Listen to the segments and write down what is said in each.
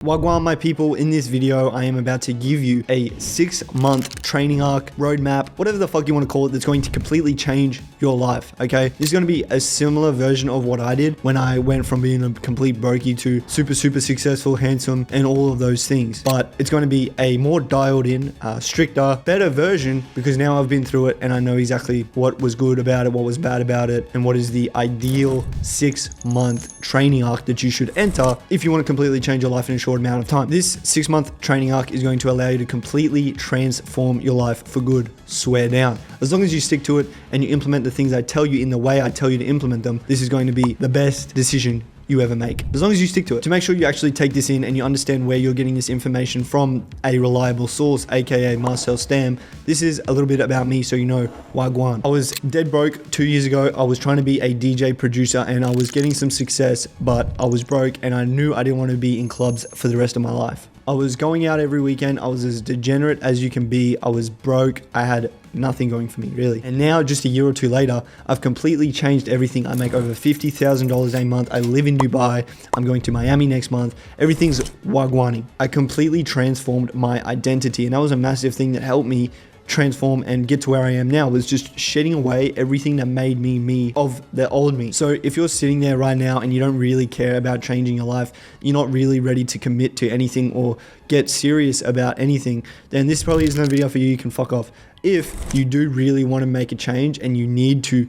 Wagwan my people, in this video I am about to give you a 6-month training arc, roadmap, whatever the fuck you want to call it, that's going to completely change your life, okay? This is going to be a similar version of what I did when I went from being a complete brokey to super successful, handsome, and all of those things. But it's going to be a more dialed in, stricter, better version, because now I've been through it and I know exactly what was good about it, what was bad about it, and what is the ideal 6-month training arc that you should enter if you want to completely change your life in a short amount of time. This 6-month training arc is going to allow you to completely transform your life for good, swear down. As long as you stick to it and you implement the things I tell you in the way I tell you to implement them, this is going to be the best decision you ever make, as long as you stick to it. To make sure you actually take this in and you understand where you're getting this information from a reliable source, aka Marcel Stam, this is a little bit about me so you know Wagwan. I was dead broke 2 years ago. I was trying to be a DJ producer and I was getting some success, but I was broke and I knew I didn't want to be in clubs for the rest of my life. I was going out every weekend. I was as degenerate as you can be. I was broke. I had nothing going for me, really. And now, just a year or two later, I've completely changed everything. I make over $50,000 a month. I live in Dubai. I'm going to Miami next month. Everything's wagwani. I completely transformed my identity, and that was a massive thing that helped me transform and get to where I am now, was just shedding away everything that made me of the old me. So if you're sitting there right now and you don't really care about changing your life, you're not really ready to commit to anything or get serious about anything, then this probably isn't a video for you. You can fuck off. If you do really want to make a change and you need to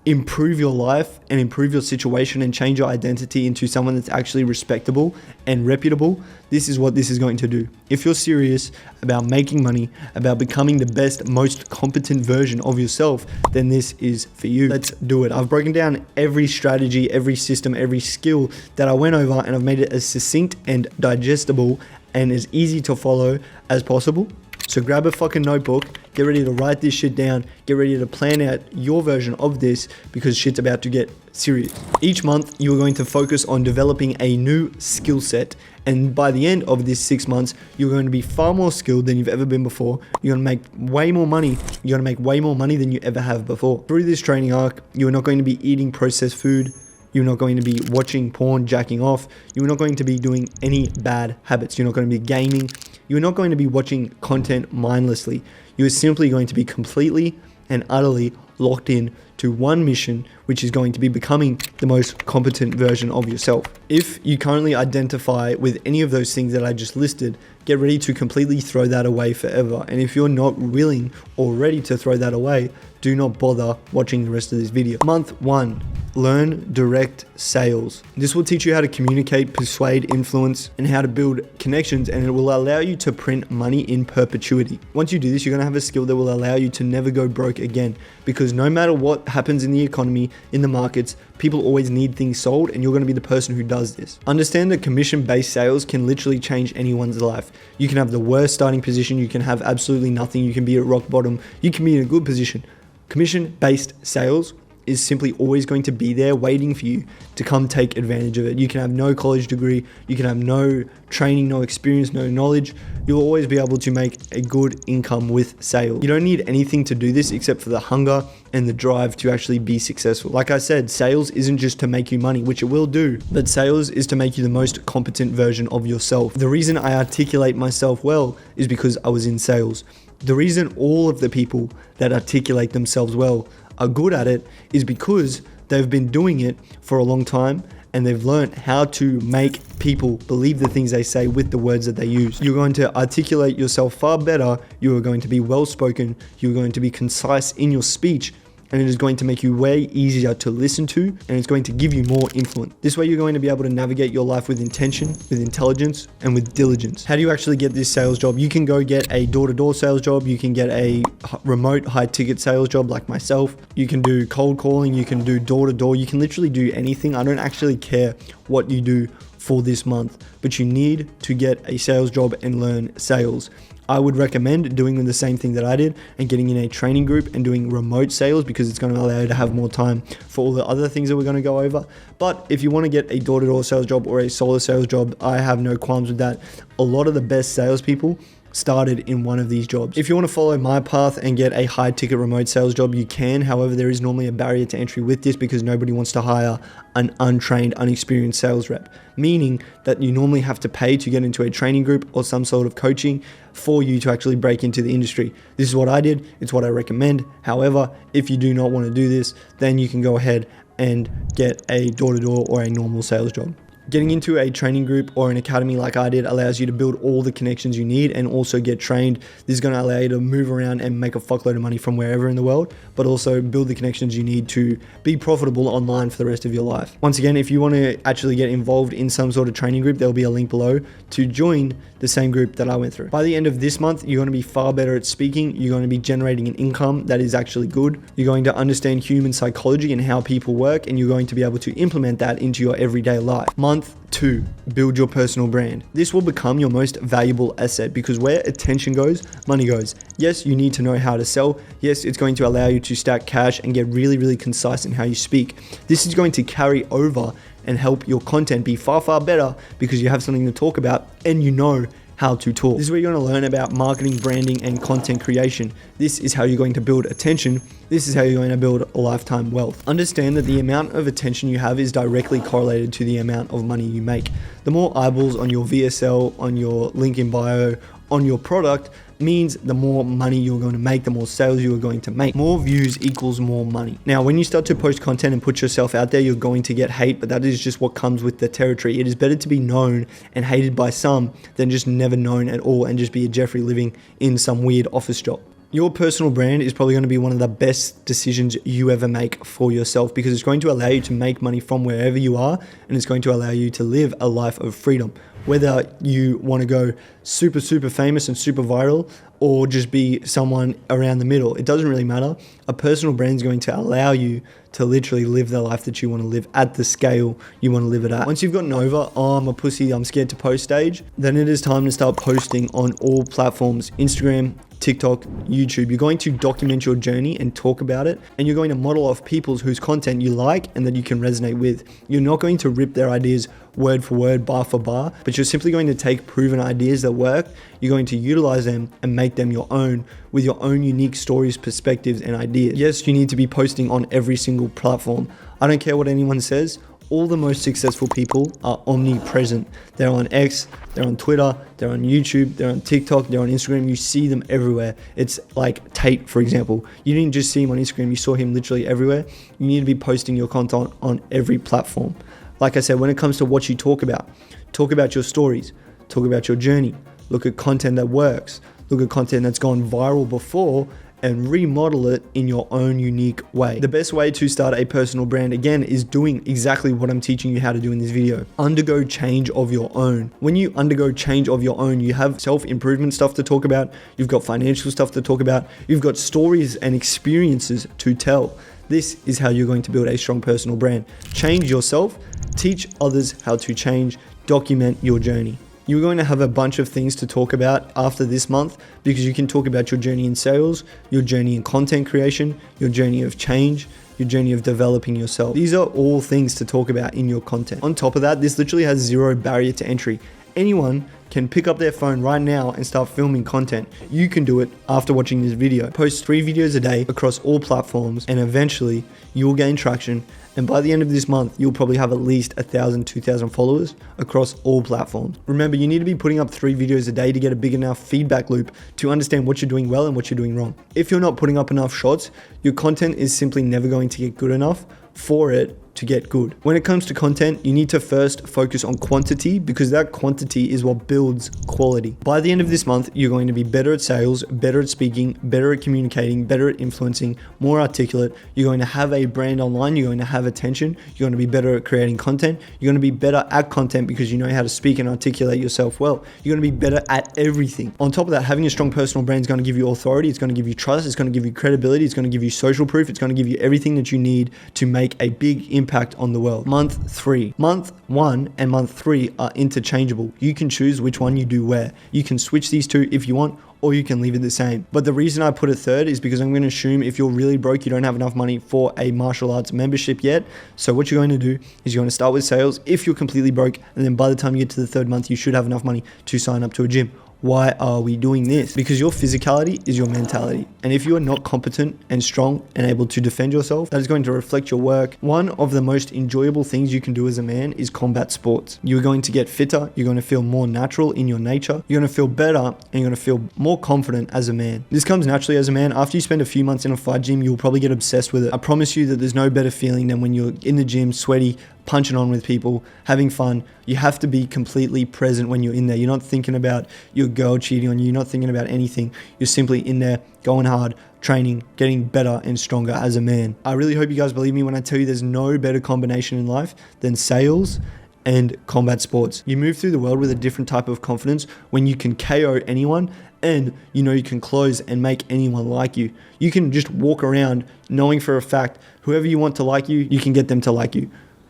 improve your life and improve your situation and change your identity into someone that's actually respectable and reputable, this is what this is going to do. If you're serious about making money, about becoming the best, most competent version of yourself, then this is for you. Let's do it. I've broken down every strategy, every system, every skill that I went over, and I've made it as succinct and digestible and as easy to follow as possible. So grab a fucking notebook, get ready to write this shit down, get ready to plan out your version of this, because shit's about to get serious. Each month, you are going to focus on developing a new skill set. And by the end of this 6 months, you're going to be far more skilled than you've ever been before. You're going to make way more money. You're going to make way more money than you ever have before. Through this training arc, you're not going to be eating processed food. You're not going to be watching porn, jacking off. You're not going to be doing any bad habits. You're not going to be gaming. You're not going to be watching content mindlessly. You're simply going to be completely and utterly locked in to one mission, which is going to be becoming the most competent version of yourself. If you currently identify with any of those things that I just listed, get ready to completely throw that away forever. And if you're not willing or ready to throw that away, do not bother watching the rest of this video. Month 1, learn direct sales. This will teach you how to communicate, persuade, influence, and how to build connections, and it will allow you to print money in perpetuity. Once you do this, you're gonna have a skill that will allow you to never go broke again, because no matter what happens in the economy, in the markets, people always need things sold, and you're gonna be the person who does this. Understand that commission-based sales can literally change anyone's life. You can have the worst starting position, you can have absolutely nothing, you can be at rock bottom, you can be in a good position. Commission-based sales is simply always going to be there waiting for you to come take advantage of it. You can have no college degree, you can have no training, no experience, no knowledge. You'll always be able to make a good income with sales. You don't need anything to do this except for the hunger and the drive to actually be successful. Like I said, sales isn't just to make you money, which it will do, but sales is to make you the most competent version of yourself. The reason I articulate myself well is because I was in sales. The reason all of the people that articulate themselves well are good at it is because they've been doing it for a long time and they've learned how to make people believe the things they say with the words that they use. You're going to articulate yourself far better. You are going to be well spoken. You're going to be concise in your speech, and it is going to make you way easier to listen to, and it's going to give you more influence. This way you're going to be able to navigate your life with intention, with intelligence, and with diligence. How do you actually get this sales job? You can go get a door-to-door sales job. You can get a remote high-ticket sales job like myself. You can do cold calling. You can do door-to-door. You can literally do anything. I don't actually care what you do for this month, but you need to get a sales job and learn sales. I would recommend doing the same thing that I did and getting in a training group and doing remote sales, because it's going to allow you to have more time for all the other things that we're going to go over. But if you want to get a door-to-door sales job or a solo sales job, I have no qualms with that. A lot of the best salespeople started in one of these jobs. If you want to follow my path and get a high ticket remote sales job, you can. However, there is normally a barrier to entry with this because nobody wants to hire an untrained, unexperienced sales rep, meaning that you normally have to pay to get into a training group or some sort of coaching for you to actually break into the industry. This is what I did. It's what I recommend. However, if you do not want to do this, then you can go ahead and get a door-to-door or a normal sales job. Getting into a training group or an academy like I did allows you to build all the connections you need and also get trained. This is going to allow you to move around and make a fuckload of money from wherever in the world, but also build the connections you need to be profitable online for the rest of your life. Once again, if you want to actually get involved in some sort of training group, there'll be a link below to join the same group that I went through. By the end of this month, you're going to be far better at speaking. You're going to be generating an income that is actually good. You're going to understand human psychology and how people work, and you're going to be able to implement that into your everyday life. Month 2, build your personal brand. This will become your most valuable asset because where attention goes, money goes. Yes, you need to know how to sell. Yes, it's going to allow you to stack cash and get really, really concise in how you speak. This is going to carry over and help your content be far, far better because you have something to talk about and you know how to talk. This is where you're going to learn about marketing, branding, and content creation. This is how you're going to build attention. This is how you're going to build a lifetime wealth. Understand that the amount of attention you have is directly correlated to the amount of money you make. The more eyeballs on your VSL, on your link in bio, on your product means the more money you're going to make, the more sales you're going to make. More views equals more money. Now, when you start to post content and put yourself out there, you're going to get hate, but that is just what comes with the territory. It is better to be known and hated by some than just never known at all and just be a Jeffrey living in some weird office job. Your personal brand is probably going to be one of the best decisions you ever make for yourself because it's going to allow you to make money from wherever you are, and it's going to allow you to live a life of freedom. Whether you want to go super, super famous and super viral or just be someone around the middle, it doesn't really matter. A personal brand is going to allow you to literally live the life that you want to live at the scale you want to live it at. Once you've gotten over, oh, I'm a pussy, I'm scared to post stage, then it is time to start posting on all platforms, Instagram, TikTok, YouTube. You're going to document your journey and talk about it, and you're going to model off people whose content you like and that you can resonate with. You're not going to rip their ideas word for word, bar for bar, but you're simply going to take proven ideas that work. You're going to utilize them and make them your own with your own unique stories, perspectives, and ideas. Yes, you need to be posting on every single platform. I don't care what anyone says. All the most successful people are omnipresent. They're on X, they're on Twitter, they're on YouTube, they're on TikTok, they're on Instagram. You see them everywhere. It's like Tate, for example. You didn't just see him on Instagram, you saw him literally everywhere. You need to be posting your content on every platform. Like I said, when it comes to what you talk about your stories, talk about your journey, look at content that works, look at content that's gone viral before, and remodel it in your own unique way. The best way to start a personal brand, again, is doing exactly what I'm teaching you how to do in this video. Undergo change of your own. When you undergo change of your own, you have self-improvement stuff to talk about, you've got financial stuff to talk about, you've got stories and experiences to tell. This is how you're going to build a strong personal brand. Change yourself, teach others how to change, document your journey. You're going to have a bunch of things to talk about after this month because you can talk about your journey in sales, your journey in content creation, your journey of change, your journey of developing yourself. These are all things to talk about in your content. On top of that, this literally has zero barrier to entry. Anyone can pick up their phone right now and start filming content. You can do it after watching this video. Post 3 videos a day across all platforms, and eventually you will gain traction. And by the end of this month, you'll probably have at least 1,000, 2,000 followers across all platforms. Remember, you need to be putting up 3 videos a day to get a big enough feedback loop to understand what you're doing well and what you're doing wrong. If you're not putting up enough shots, your content is simply never going to get good enough for it to get good. When it comes to content, you need to first focus on quantity because that quantity is what builds quality. By the end of this month, you're going to be better at sales, better at speaking, better at communicating, better at influencing, more articulate. You're going to have a brand online. You're going to have attention. You're going to be better at creating content. You're going to be better at content because you know how to speak and articulate yourself well. You're going to be better at everything. On top of that, having a strong personal brand is going to give you authority. It's going to give you trust. It's going to give you credibility. It's going to give you social proof. It's going to give you everything that you need to make a big impact on the world. Month 1 and month 3 are interchangeable. You can choose which which one you do where. You can switch these two if you want, or you can leave it the same. But the reason I put it third is because I'm going to assume if you're really broke, you don't have enough money for a martial arts membership yet. So what you're going to do is you're going to start with sales if you're completely broke, and then by the time you get to the third month, you should have enough money to sign up to a gym. Why are we doing this? Because your physicality is your mentality. And if you are not competent and strong and able to defend yourself, that is going to reflect your work. One of the most enjoyable things you can do as a man is combat sports. You're going to get fitter. You're going to feel more natural in your nature. You're going to feel better, and you're going to feel more confident as a man. This comes naturally as a man. After you spend a few months in a fight gym, you'll probably get obsessed with it. I promise you that there's no better feeling than when you're in the gym, sweaty, punching on with people, having fun. You have to be completely present when you're in there. You're not thinking about your girl cheating on you. You're not thinking about anything. You're simply in there, going hard, training, getting better and stronger as a man. I really hope you guys believe me when I tell you there's no better combination in life than sales and combat sports. You move through the world with a different type of confidence when you can KO anyone, and you know you can close and make anyone like you. You can just walk around knowing for a fact whoever you want to like you, you can get them to like you.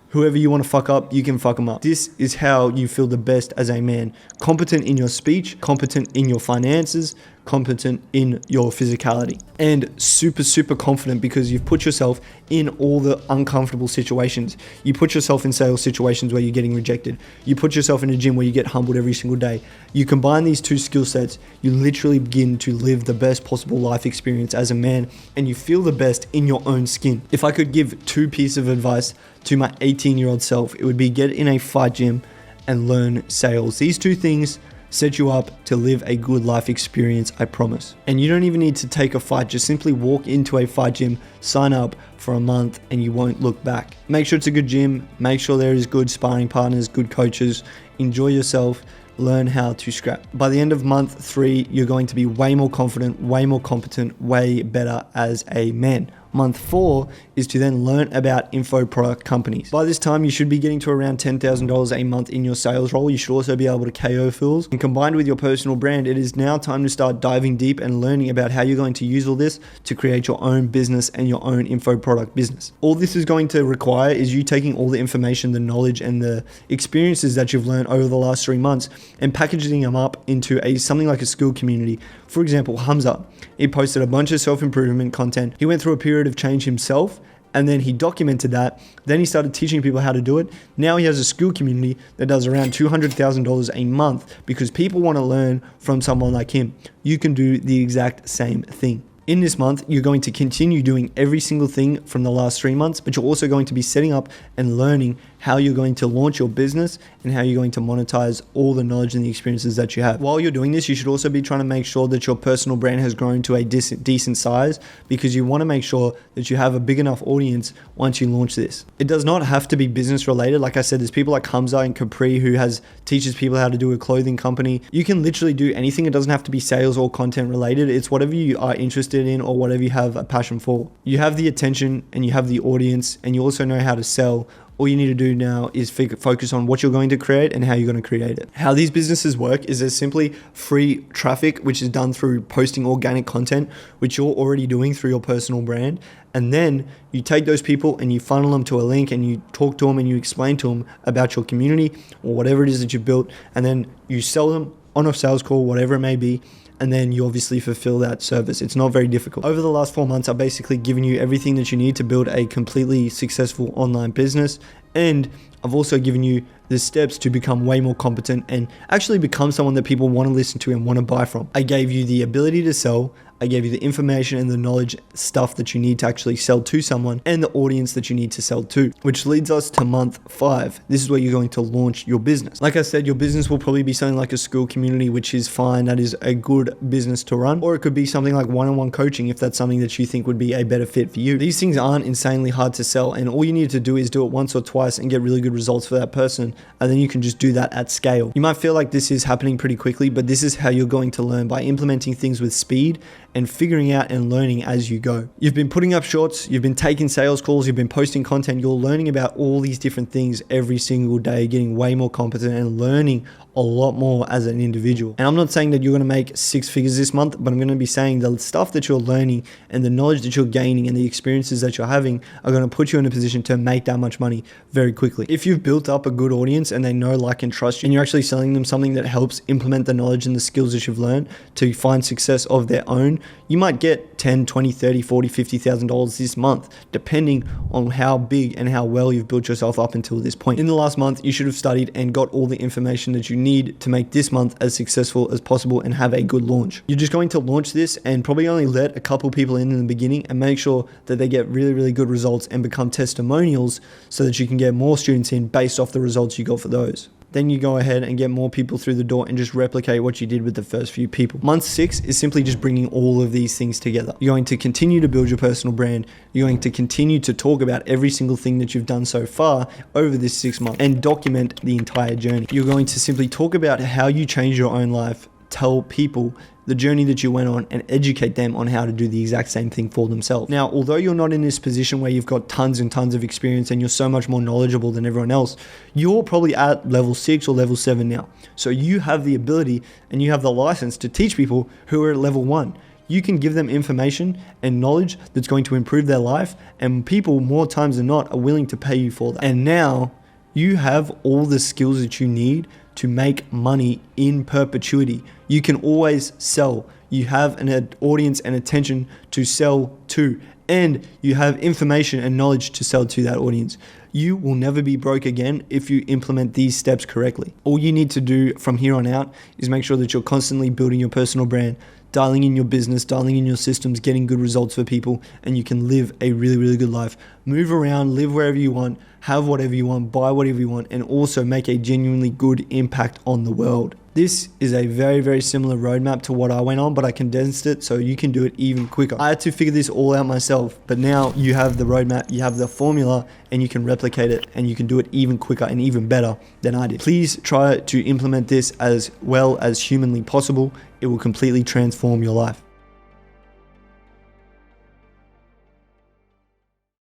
Whoever you want to fuck up, you can fuck them up. This is how you feel the best as a man. Competent in your speech, competent in your finances, competent in your physicality, and super, super confident because you've put yourself in all the uncomfortable situations. You put yourself in sales situations where you're getting rejected. You put yourself in a gym where you get humbled every single day. You combine these two skill sets, you literally begin to live the best possible life experience as a man, and you feel the best in your own skin. If I could give two pieces of advice to my 18-year-old self, it would be get in a fight gym and learn sales. These two things set you up to live a good life experience, I promise. And you don't even need to take a fight, just simply walk into a fight gym, sign up for a month, and you won't look back. Make sure it's a good gym, make sure there is good sparring partners, good coaches, enjoy yourself, learn how to scrap. By the end of month 3, you're going to be way more confident, way more competent, way better as a man. Month 4 is to then learn about info product companies. By this time, you should be getting to around $10,000 a month in your sales role. You should also be able to KO fools. And combined with your personal brand, it is now time to start diving deep and learning about how you're going to use all this to create your own business and your own info product business. All this is going to require is you taking all the information, the knowledge, and the experiences that you've learned over the last 3 months and packaging them up into something like a skill community. For example, Hamza, he posted a bunch of self-improvement content. He went through a period of change himself, and then he documented that. Then he started teaching people how to do it. Now he has a skill community that does around $200,000 a month because people want to learn from someone like him. You can do the exact same thing. In this month, you're going to continue doing every single thing from the last 3 months, but you're also going to be setting up and learning how you're going to launch your business and how you're going to monetize all the knowledge and the experiences that you have. While you're doing this, you should also be trying to make sure that your personal brand has grown to a decent size, because you want to make sure that you have a big enough audience once you launch this. It does not have to be business related. Like I said, there's people like Hamza and Capri who teaches people how to do a clothing company. You can literally do anything. It doesn't have to be sales or content related. It's whatever you are interested in or whatever you have a passion for. You have the attention and you have the audience, and you also know how to sell. All you need to do now is focus on what you're going to create and how you're going to create it. How these businesses work is there's simply free traffic, which is done through posting organic content, which you're already doing through your personal brand. And then you take those people and you funnel them to a link and you talk to them and you explain to them about your community or whatever it is that you built. And then you sell them on a sales call, whatever it may be. And then you obviously fulfill that service. It's not very difficult. Over the last 4 months, I've basically given you everything that you need to build a completely successful online business. And I've also given you the steps to become way more competent and actually become someone that people want to listen to and want to buy from. I gave you the ability to sell. I gave you the information and the knowledge stuff that you need to actually sell to someone, and the audience that you need to sell to, which leads us to month 5. This is where you're going to launch your business. Like I said, your business will probably be something like a school community, which is fine. That is a good business to run. Or it could be something like one-on-one coaching if that's something that you think would be a better fit for you. These things aren't insanely hard to sell, and all you need to do is do it once or twice and get really good results for that person, and then you can just do that at scale. You might feel like this is happening pretty quickly, but this is how you're going to learn, by implementing things with speed and figuring out and learning as you go. You've been putting up shorts, you've been taking sales calls, you've been posting content, you're learning about all these different things every single day, getting way more competent and learning a lot more as an individual. And I'm not saying that you're going to make 6 figures this month, but I'm going to be saying the stuff that you're learning and the knowledge that you're gaining and the experiences that you're having are going to put you in a position to make that much money very quickly. If you've built up a good audience and they know, like, and trust you, and you're actually selling them something that helps implement the knowledge and the skills that you've learned to find success of their own, you might get 10, 20, 30, 40, $50,000 this month, depending on how big and how well you've built yourself up until this point. In the last month, you should have studied and got all the information that you need to make this month as successful as possible and have a good launch. You're just going to launch this and probably only let a couple people in the beginning and make sure that they get really, really good results and become testimonials so that you can get more students in based off the results you got for those. Then you go ahead and get more people through the door and just replicate what you did with the first few people. Month 6 is simply just bringing all of these things together. You're going to continue to build your personal brand. You're going to continue to talk about every single thing that you've done so far over this 6 months and document the entire journey. You're going to simply talk about how you changed your own life, tell people the journey that you went on, and educate them on how to do the exact same thing for themselves. Now, although you're not in this position where you've got tons and tons of experience and you're so much more knowledgeable than everyone else, you're probably at level 6 or level 7 now. So you have the ability and you have the license to teach people who are at level 1. You can give them information and knowledge that's going to improve their life, and people more times than not are willing to pay you for that. And now you have all the skills that you need to make money in perpetuity. You can always sell. You have an audience and attention to sell to, and you have information and knowledge to sell to that audience. You will never be broke again if you implement these steps correctly. All you need to do from here on out is make sure that you're constantly building your personal brand, dialing in your business, dialing in your systems, getting good results for people, and you can live a really, really good life. Move around, live wherever you want, have whatever you want, buy whatever you want, and also make a genuinely good impact on the world. This is a very, very similar roadmap to what I went on, but I condensed it so you can do it even quicker. I had to figure this all out myself, but now you have the roadmap, you have the formula, and you can replicate it, and you can do it even quicker and even better than I did. Please try to implement this as well as humanly possible. It will completely transform your life.